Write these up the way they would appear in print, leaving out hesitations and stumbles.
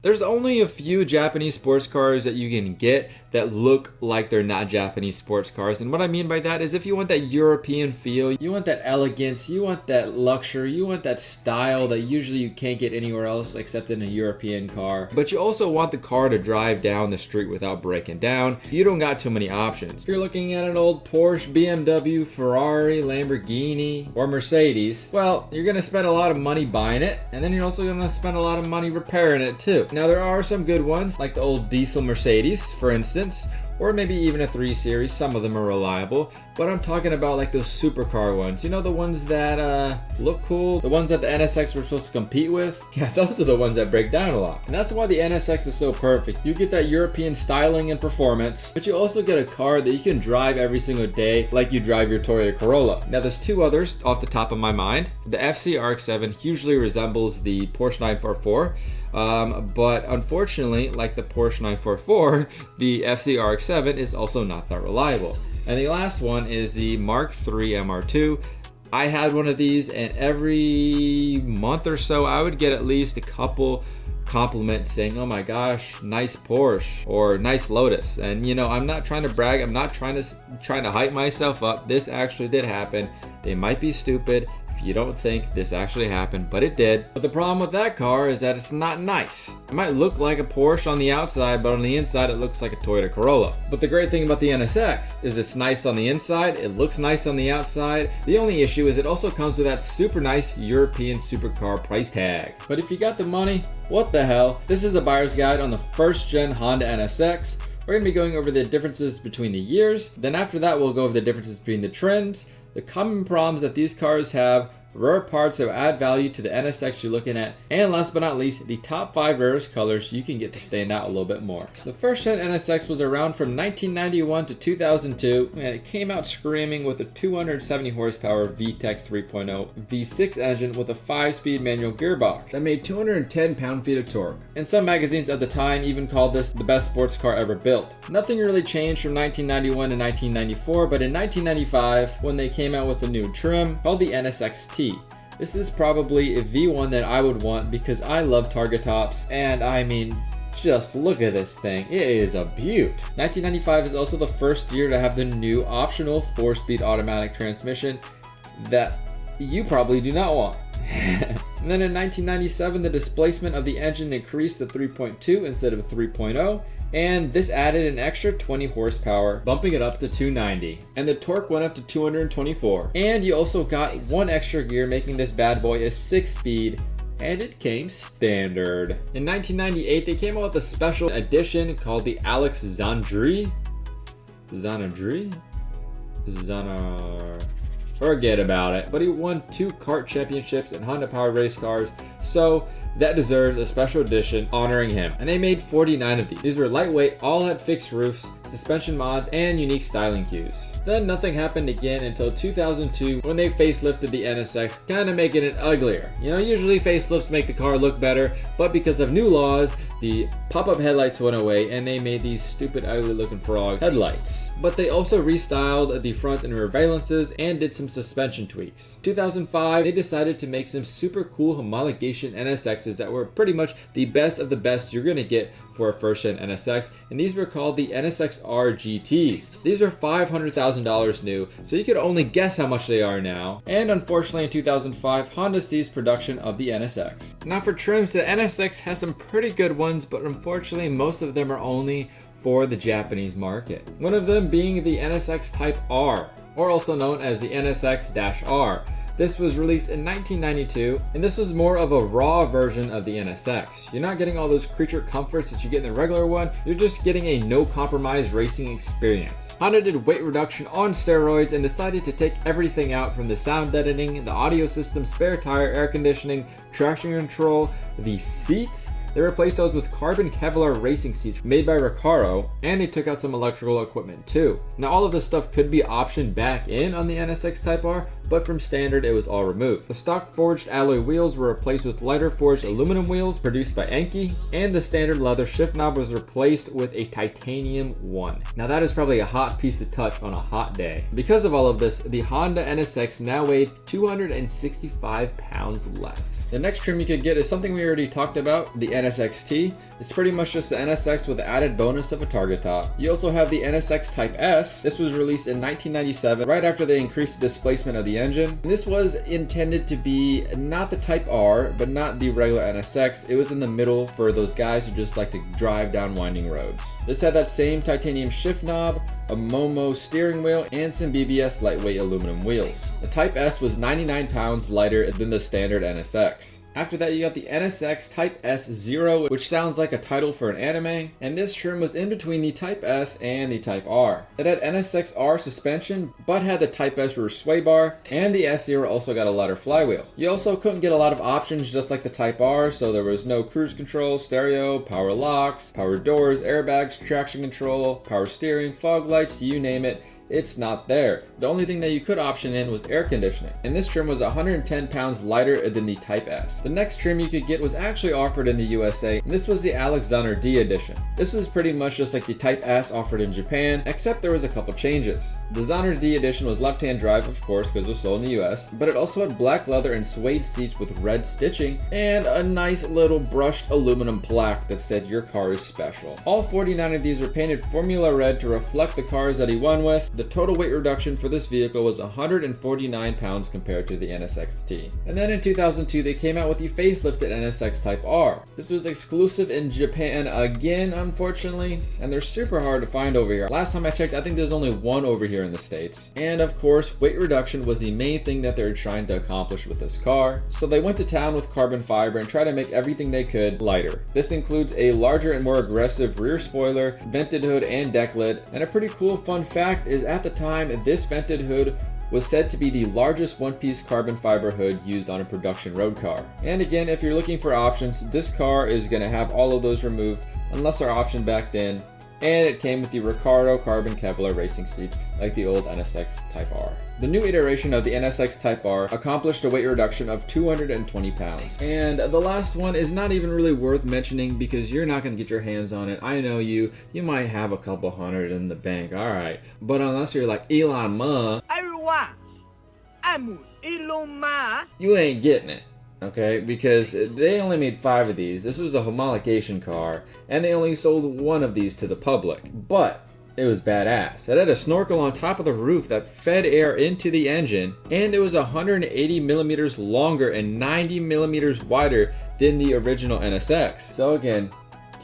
There's only a few Japanese sports cars that you can get that look like they're not Japanese sports cars. And what I mean by that is if you want that European feel, you want that elegance, you want that luxury, you want that style that usually you can't get anywhere else except in a European car. But you also want the car to drive down the street without breaking down. You don't got too many options. If you're looking at an old Porsche, BMW, Ferrari, Lamborghini, or Mercedes, well, you're gonna spend a lot of money buying it, and then you're also gonna spend a lot of money repairing it too. Now there are some good ones, like the old diesel Mercedes, for instance, or maybe even a 3 Series. Some of them are reliable, but I'm talking about like those supercar ones. You know, the ones that look cool, the ones that the NSX were supposed to compete with? Yeah, those are the ones that break down a lot. And that's why the NSX is so perfect. You get that European styling and performance, but you also get a car that you can drive every single day like you drive your Toyota Corolla. Now there's two others off the top of my mind. The FC RX-7 hugely resembles the Porsche 944. But unfortunately, like the Porsche 944, the FC RX-7 is also not that reliable. And the last one is the Mark III MR2. I had one of these, and every month or so I would get at least a couple compliments saying, oh my gosh, nice Porsche, or nice Lotus. And you know, I'm not trying to brag, I'm not trying to hype myself up. This actually did happen. They might be stupid if you don't think this actually happened, but it did. But the problem with that car is that it's not nice. It might look like a Porsche on the outside, but on the inside it looks like a Toyota Corolla. But the great thing about the NSX is it's nice on the inside, it looks nice on the outside. The only issue is it also comes with that super nice European supercar price tag. But if you got the money, what the hell? This is a buyer's guide on the first gen Honda NSX. We're going to be going over the differences between the years. Then after that, we'll go over the differences between the trims, the common problems that these cars have, rare parts that add value to the NSX you're looking at, and last but not least, the top 5 rarest colors you can get to stand out a little bit more. The first gen NSX was around from 1991 to 2002, and it came out screaming with a 270 horsepower VTEC 3.0 V6 engine with a 5-speed manual gearbox that made 210 pound-feet of torque. And some magazines at the time even called this the best sports car ever built. Nothing really changed from 1991 to 1994, but in 1995, when they came out with a new trim called the NSX-T. This is probably a V1 that I would want because I love target tops, and I mean, just look at this thing. It is a beaut. 1995 is also the first year to have the new optional 4-speed automatic transmission that you probably do not want. And then in 1997, the displacement of the engine increased to 3.2 instead of 3.0. And this added an extra 20 horsepower, bumping it up to 290. And the torque went up to 224. And you also got one extra gear, making this bad boy a 6-speed, and it came standard. In 1998, they came out with a special edition called the Alex Zanadri. Forget about it. But he won 2 kart championships in Honda Power Race cars, so that deserves a special edition honoring him. And they made 49 of these. These were lightweight, all had fixed roofs, suspension mods, and unique styling cues. Then nothing happened again until 2002 when they facelifted the NSX, kind of making it uglier. You know, usually facelifts make the car look better, but because of new laws, the pop-up headlights went away and they made these stupid ugly looking frog headlights. But they also restyled the front and rear valences and did some suspension tweaks. 2005, they decided to make some super cool homologation NSXs that were pretty much the best of the best you're gonna get for a first gen NSX, and these were called the NSX RGTs. These were $500,000 new, so you could only guess how much they are now. And unfortunately in 2005, Honda ceased production of the NSX. Now for trims, the NSX has some pretty good ones, but unfortunately most of them are only for the Japanese market. One of them being the NSX Type R, or also known as the NSX-R. This was released in 1992, and this was more of a raw version of the NSX. You're not getting all those creature comforts that you get in the regular one, you're just getting a no-compromise racing experience. Honda did weight reduction on steroids and decided to take everything out from the sound editing, the audio system, spare tire, air conditioning, traction control, the seats. They replaced those with carbon Kevlar racing seats made by Recaro, and they took out some electrical equipment too. Now all of this stuff could be optioned back in on the NSX Type R, but from standard it was all removed. The stock forged alloy wheels were replaced with lighter forged aluminum wheels produced by Enki, and the standard leather shift knob was replaced with a titanium one. Now that is probably a hot piece to touch on a hot day. Because of all of this, the Honda NSX now weighed 265 pounds less. The next trim you could get is something we already talked about, the NSX-T. It's pretty much just the NSX with the added bonus of a target top. You also have the NSX Type S. This was released in 1997, right after they increased the displacement of the engine. And this was intended to be not the Type R, but not the regular NSX. It was in the middle for those guys who just like to drive down winding roads. This had that same titanium shift knob, a Momo steering wheel, and some BBS lightweight aluminum wheels. The Type S was 99 pounds lighter than the standard NSX. After that, you got the NSX Type S Zero, which sounds like a title for an anime, and this trim was in between the Type S and the Type R. It had NSX R suspension, but had the Type S rear sway bar, and the S Zero also got a lighter flywheel. You also couldn't get a lot of options just like the Type R, so there was no cruise control, stereo, power locks, power doors, airbags, traction control, power steering, fog lights, you name it. It's not there. The only thing that you could option in was air conditioning, and this trim was 110 pounds lighter than the Type S. The next trim you could get was actually offered in the USA, and this was the Alexander D edition. This was pretty much just like the Type S offered in Japan, except there was a couple changes. The Xander D edition was left-hand drive, of course, because it was sold in the US, but it also had black leather and suede seats with red stitching, and a nice little brushed aluminum plaque that said your car is special. All 49 of these were painted Formula Red to reflect the cars that he won with. The total weight reduction for this vehicle was 149 pounds compared to the NSX-T. And then in 2002, they came out with the facelifted NSX Type R. This was exclusive in Japan again, unfortunately, and they're super hard to find over here. Last time I checked, I think there's only one over here in the States. And of course, weight reduction was the main thing that they were trying to accomplish with this car. So they went to town with carbon fiber and tried to make everything they could lighter. This includes a larger and more aggressive rear spoiler, vented hood, and deck lid. And a pretty cool fun fact is at the time, this vented hood was said to be the largest one-piece carbon fiber hood used on a production road car. And again, if you're looking for options, this car is going to have all of those removed unless they're optioned back in. And it came with the Recaro carbon Kevlar racing seats like the old NSX Type R. The new iteration of the NSX Type R accomplished a weight reduction of 220 pounds. And the last one is not even really worth mentioning because you're not going to get your hands on it. I know you might have a couple hundred in the bank, alright. But unless you're like Elon Musk, you ain't getting it. Okay, because they only made 5 of these. This was a homologation car, and they only sold 1 of these to the public. But it was badass. It had a snorkel on top of the roof that fed air into the engine, and it was 180 millimeters longer and 90 millimeters wider than the original NSX. So again,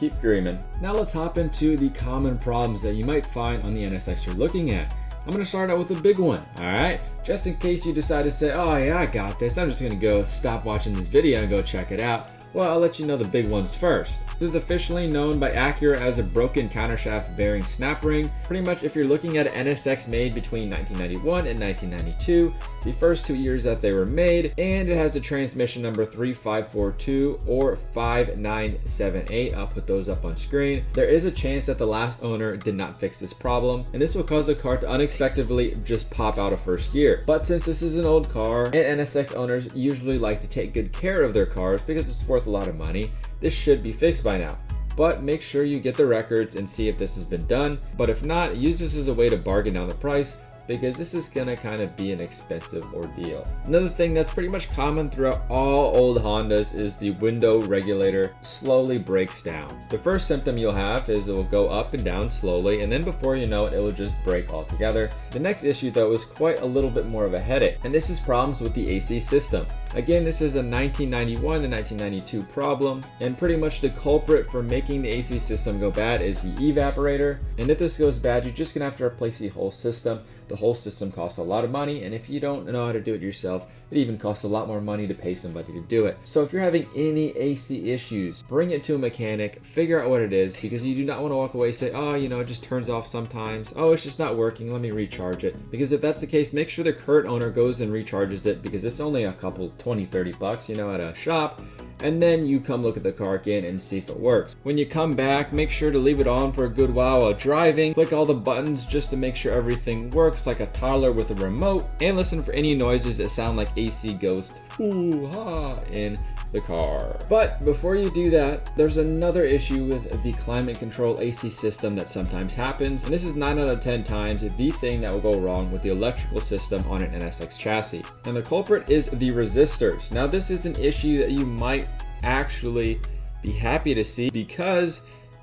keep dreaming. Now let's hop into the common problems that you might find on the NSX you're looking at. I'm going to start out with a big one, alright? Just in case you decide to say, oh yeah, I got this, I'm just going to go stop watching this video and go check it out. Well, I'll let you know the big ones first. This is officially known by Acura as a broken countershaft bearing snap ring. Pretty much if you're looking at an NSX made between 1991 and 1992, the first 2 years that they were made, and it has a transmission number 3542 or 5978. I'll put those up on screen. There is a chance that the last owner did not fix this problem, and this will cause the car to unexpectedly just pop out of first gear. But since this is an old car, and NSX owners usually like to take good care of their cars because it's worth a lot of money, this should be fixed by now. But make sure you get the records and see if this has been done. But if not, use this as a way to bargain down the price, because this is gonna kind of be an expensive ordeal. Another thing that's pretty much common throughout all old Hondas is the window regulator slowly breaks down. The first symptom you'll have is it will go up and down slowly, and then before you know it, it will just break altogether. The next issue though is quite a little bit more of a headache, and this is problems with the AC system. Again, this is a 1991 to 1992 problem, and pretty much the culprit for making the AC system go bad is the evaporator. And if this goes bad, you're just gonna have to replace the whole system. The whole system costs a lot of money, and if you don't know how to do it yourself, it even costs a lot more money to pay somebody to do it. So if you're having any AC issues, bring it to a mechanic, figure out what it is, because you do not want to walk away and say, oh, you know, it just turns off sometimes. Oh, it's just not working, let me recharge it. Because if that's the case, make sure the current owner goes and recharges it, because it's only a couple, 20, 30 bucks, you know, at a shop. and then you come look at the car again and see if it works. When you come back, make sure to leave it on for a good while driving. Click all the buttons just to make sure everything works like a toddler with a remote, and listen for any noises that sound like AC ghost hoo-ha in the car. But before you do that, there's another issue with the climate control AC system that sometimes happens, and this is 9 out of 10 times the thing that will go wrong with the electrical system on an NSX chassis. And the culprit is the resistors. Now this is an issue that you might actually be happy to see, because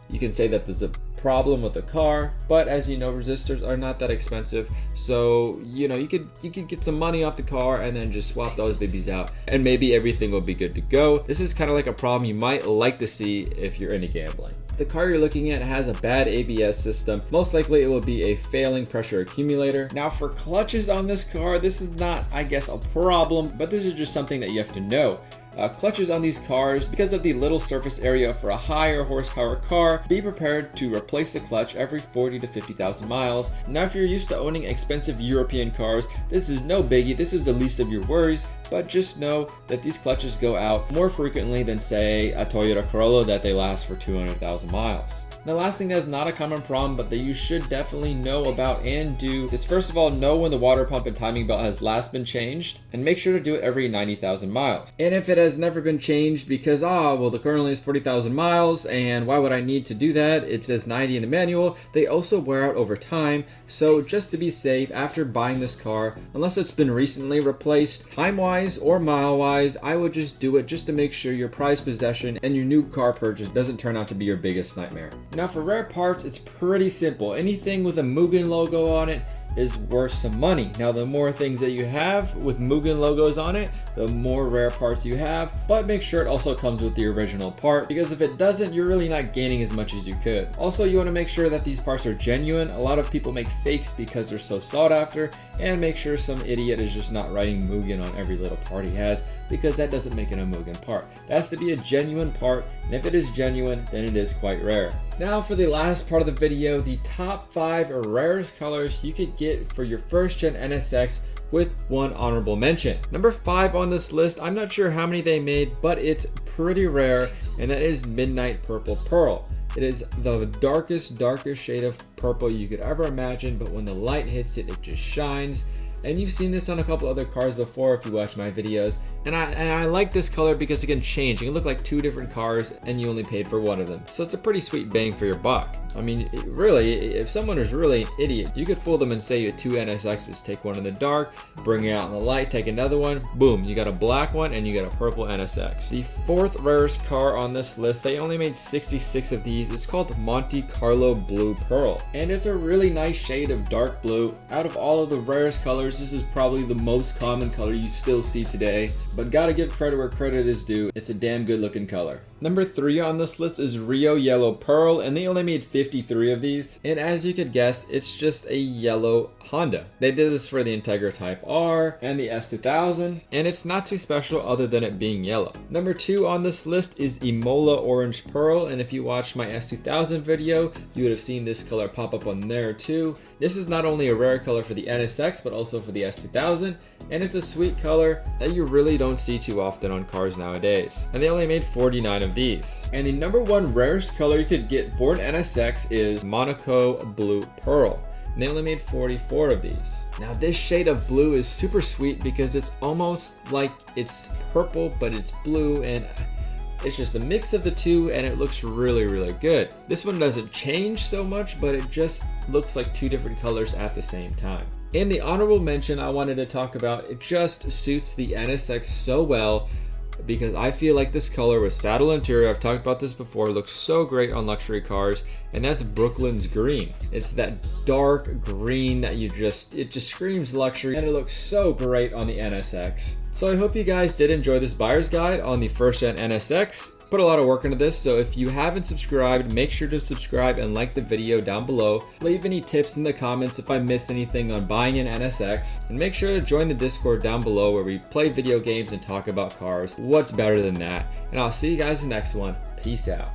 you can say that there's a problem with the car, but as you know, resistors are not that expensive, so you could get some money off the car and then just swap those babies out, and maybe everything will be good to go. This is kind of like a problem you might like to see if you're into gambling. The car you're looking at has a bad ABS system. Most likely it will be a failing pressure accumulator. Now for clutches on this car, this is not, I guess, a problem, but this is just something that you have to know. Clutches on these cars, because of the little surface area for a higher horsepower car, be prepared to replace the clutch every 40 to 50,000 miles. Now if you're used to owning expensive European cars, this is no biggie, this is the least of your worries, but just know that these clutches go out more frequently than, say, a Toyota Corolla that they last for 200,000 miles. The last thing that is not a common problem, but that you should definitely know about and do, is first of all, know when the water pump and timing belt has last been changed, and make sure to do it every 90,000 miles. And if it has never been changed because, well, the car only is 40,000 miles, and why would I need to do that? It says 90 in the manual. They also wear out over time, so just to be safe, after buying this car, unless it's been recently replaced, time-wise or mile-wise, I would just do it just to make sure your prized possession and your new car purchase doesn't turn out to be your biggest nightmare. Now for rare parts, it's pretty simple. Anything with a Mugen logo on it is worth some money. Now the more things that you have with Mugen logos on it, the more rare parts you have, but make sure it also comes with the original part, because if it doesn't, you're really not gaining as much as you could. Also, you want to make sure that these parts are genuine. A lot of people make fakes because they're so sought after, and make sure some idiot is just not writing Mugen on every little part he has, because that doesn't make it a Mugen part. It has to be a genuine part, and if it is genuine, then it is quite rare. Now for the last part of the video, the top 5 rarest colors you could get for your first gen NSX, with one honorable mention. Number 5 on this list, I'm not sure how many they made, but it's pretty rare, and that is Midnight Purple Pearl. It is the darkest shade of purple you could ever imagine, but when the light hits it, it just shines. And you've seen this on a couple other cars before if you watch my videos. And I like this color because it can change. It can look like 2 different cars and you only paid for one of them. So it's a pretty sweet bang for your buck. I mean, really, if someone is really an idiot, you could fool them and say you have 2 NSXs. Take one in the dark, bring it out in the light, take another one, boom, you got a black one and you got a purple NSX. The 4th rarest car on this list, they only made 66 of these. It's called Monte Carlo Blue Pearl. And it's a really nice shade of dark blue. Out of all of the rarest colors, this is probably the most common color you still see today. But gotta give credit where credit is due. It's a damn good looking color. Number 3 on this list is Rio Yellow Pearl, and they only made 53 of these. And as you could guess, it's just a yellow Honda. They did this for the Integra Type R and the S2000, and it's not too special other than it being yellow. Number 2 on this list is Imola Orange Pearl, and if you watched my S2000 video, you would have seen this color pop up on there too. This is not only a rare color for the NSX, but also for the S2000, and it's a sweet color that you really don't see too often on cars nowadays. And they only made 49 of these. And the number 1 rarest color you could get for an NSX is Monaco Blue Pearl. And they only made 44 of these. Now this shade of blue is super sweet because it's almost like it's purple, but it's blue, and it's just a mix of the two, and it looks really good. This one doesn't change so much, but it just looks like 2 different colors at the same time. And the honorable mention I wanted to talk about, it just suits the NSX so well, because I feel like this color with saddle interior, I've talked about this before, looks so great on luxury cars, and that's Brooklyn's green. It's that dark green that it just screams luxury, and it looks so great on the NSX. So I hope you guys did enjoy this buyer's guide on the first gen NSX. Put a lot of work into this, so if you haven't subscribed, make sure to subscribe and like the video down below. Leave any tips in the comments if I missed anything on buying an NSX, and make sure to join the Discord down below where we play video games and talk about cars. What's better than that? And I'll see you guys in the next one. Peace out.